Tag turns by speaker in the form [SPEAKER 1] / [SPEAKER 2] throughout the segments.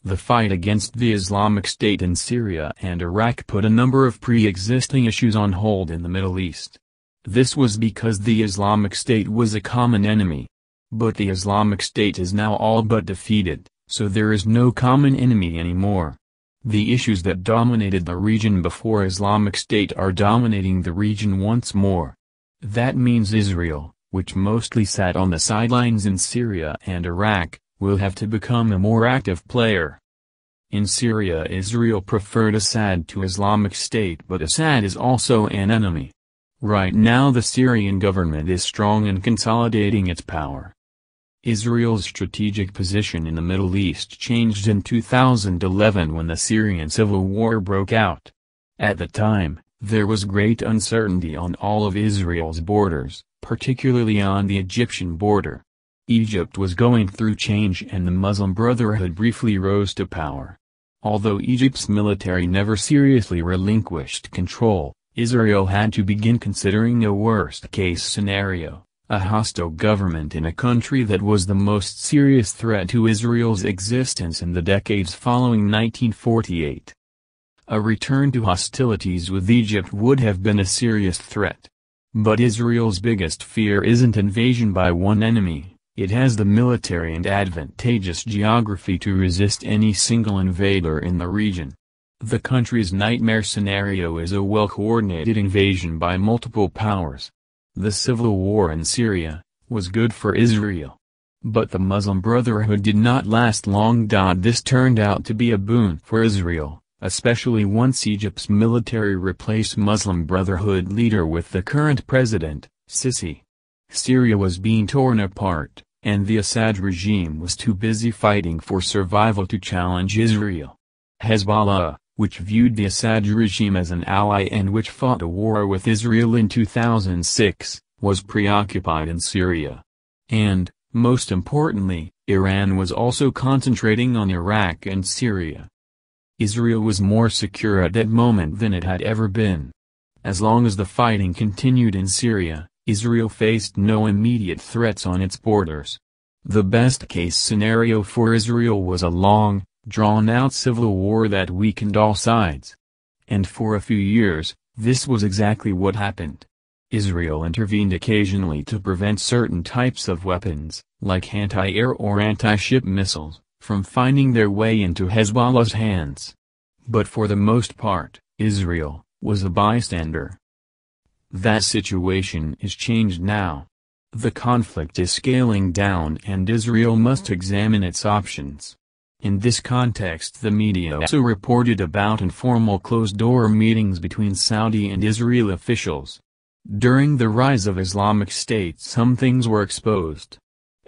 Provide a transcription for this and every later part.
[SPEAKER 1] The fight against the Islamic State in Syria and Iraq put a number of pre-existing issues on hold in the Middle East. This was because the Islamic State was a common enemy. But the Islamic State is now all but defeated, so there is no common enemy anymore. The issues that dominated the region before Islamic State are dominating the region once more. That means Israel, which mostly sat on the sidelines in Syria and Iraq, will have to become a more active player. In Syria, Israel preferred Assad to Islamic State, but Assad is also an enemy. Right now the Syrian government is strong in consolidating its power. Israel's strategic position in the Middle East changed in 2011 when the Syrian civil war broke out. At the time, there was great uncertainty on all of Israel's borders, particularly on the Egyptian border. Egypt was going through change and the Muslim Brotherhood briefly rose to power. Although Egypt's military never seriously relinquished control, Israel had to begin considering a worst-case scenario. A hostile government in a country that was the most serious threat to Israel's existence in the decades following 1948. A return to hostilities with Egypt would have been a serious threat. But Israel's biggest fear isn't invasion by one enemy, it has the military and advantageous geography to resist any single invader in the region. The country's nightmare scenario is a well-coordinated invasion by multiple powers. The civil war in Syria was good for Israel. But the Muslim Brotherhood did not last long. This turned out to be a boon for Israel, especially once Egypt's military replaced Muslim Brotherhood leader with the current president, Sisi. Syria was being torn apart, and the Assad regime was too busy fighting for survival to challenge Israel. Hezbollah, which viewed the Assad regime as an ally and which fought a war with Israel in 2006, was preoccupied in Syria. And, most importantly, Iran was also concentrating on Iraq and Syria. Israel was more secure at that moment than it had ever been. As long as the fighting continued in Syria, Israel faced no immediate threats on its borders. The best-case scenario for Israel was a long, drawn-out civil war that weakened all sides. And for a few years, this was exactly what happened. Israel intervened occasionally to prevent certain types of weapons, like anti-air or anti-ship missiles, from finding their way into Hezbollah's hands. But for the most part, Israel was a bystander. That situation is changed now. The conflict is scaling down and Israel must examine its options. In this context, the media also reported about informal closed-door meetings between Saudi and Israel officials. During the rise of Islamic State, some things were exposed.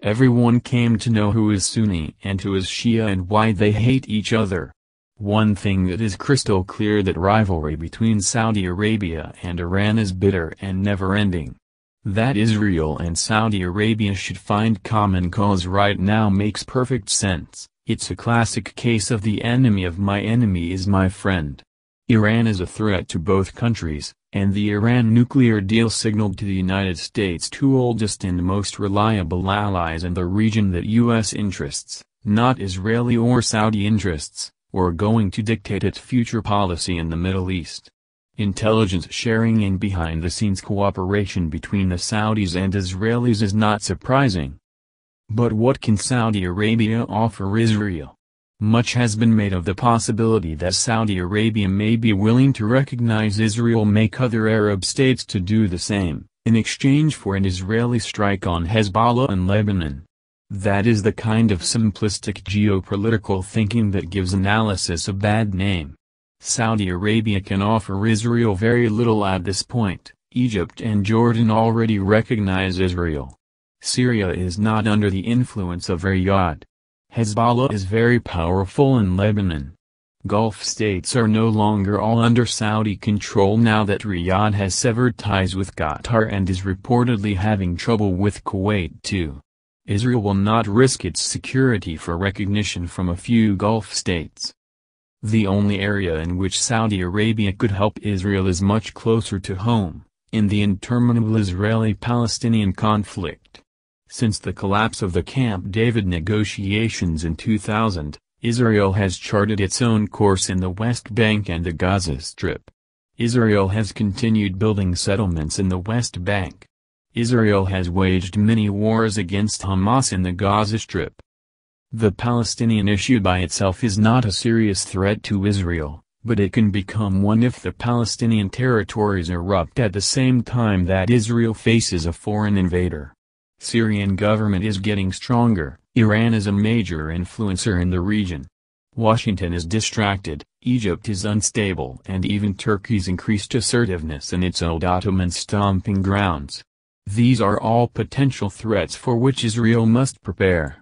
[SPEAKER 1] Everyone came to know who is Sunni and who is Shia and why they hate each other. One thing that is crystal clear, that rivalry between Saudi Arabia and Iran is bitter and never-ending. That Israel and Saudi Arabia should find common cause right now makes perfect sense. It's a classic case of the enemy of my enemy is my friend. Iran is a threat to both countries, and the Iran nuclear deal signaled to the United States, two oldest and most reliable allies in the region, that U.S. interests, not Israeli or Saudi interests, were going to dictate its future policy in the Middle East. Intelligence sharing and behind-the-scenes cooperation between the Saudis and Israelis is not surprising. But what can Saudi Arabia offer Israel? Much has been made of the possibility that Saudi Arabia may be willing to recognize Israel, make other Arab states to do the same, in exchange for an Israeli strike on Hezbollah in Lebanon. That is the kind of simplistic geopolitical thinking that gives analysis a bad name. Saudi Arabia can offer Israel very little at this point. Egypt and Jordan already recognize Israel. Syria is not under the influence of Riyadh. Hezbollah is very powerful in Lebanon. Gulf states are no longer all under Saudi control now that Riyadh has severed ties with Qatar and is reportedly having trouble with Kuwait too. Israel will not risk its security for recognition from a few Gulf states. The only area in which Saudi Arabia could help Israel is much closer to home, in the interminable Israeli-Palestinian conflict. Since the collapse of the Camp David negotiations in 2000, Israel has charted its own course in the West Bank and the Gaza Strip. Israel has continued building settlements in the West Bank. Israel has waged many wars against Hamas in the Gaza Strip. The Palestinian issue by itself is not a serious threat to Israel, but it can become one if the Palestinian territories erupt at the same time that Israel faces a foreign invader. Syrian government is getting stronger, Iran is a major influencer in the region. Washington is distracted, Egypt is unstable, and even Turkey's increased assertiveness in its old Ottoman stomping grounds. These are all potential threats for which Israel must prepare.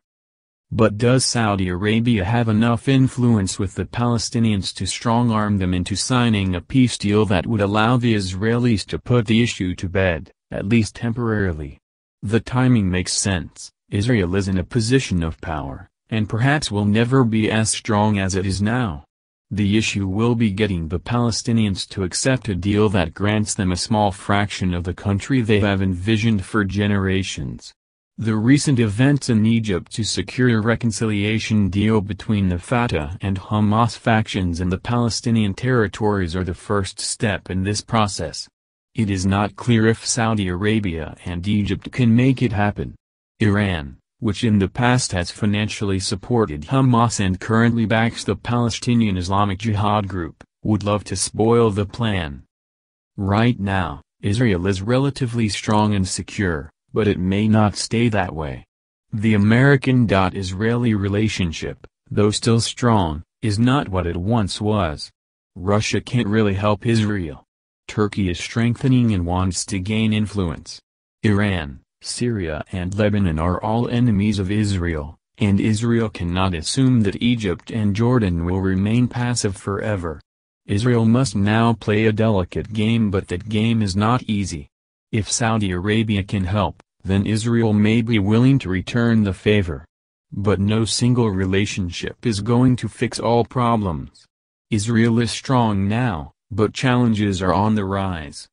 [SPEAKER 1] But does Saudi Arabia have enough influence with the Palestinians to strong-arm them into signing a peace deal that would allow the Israelis to put the issue to bed, at least temporarily? The timing makes sense. Israel is in a position of power, and perhaps will never be as strong as it is now. The issue will be getting the Palestinians to accept a deal that grants them a small fraction of the country they have envisioned for generations. The recent events in Egypt to secure a reconciliation deal between the Fatah and Hamas factions in the Palestinian territories are the first step in this process. It is not clear if Saudi Arabia and Egypt can make it happen. Iran, which in the past has financially supported Hamas and currently backs the Palestinian Islamic Jihad group, would love to spoil the plan. Right now, Israel is relatively strong and secure, but it may not stay that way. The American-Israeli relationship, though still strong, is not what it once was. Russia can't really help Israel. Turkey is strengthening and wants to gain influence. Iran, Syria and Lebanon are all enemies of Israel, and Israel cannot assume that Egypt and Jordan will remain passive forever. Israel must now play a delicate game, but that game is not easy. If Saudi Arabia can help, then Israel may be willing to return the favor. But no single relationship is going to fix all problems. Israel is strong now, but challenges are on the rise.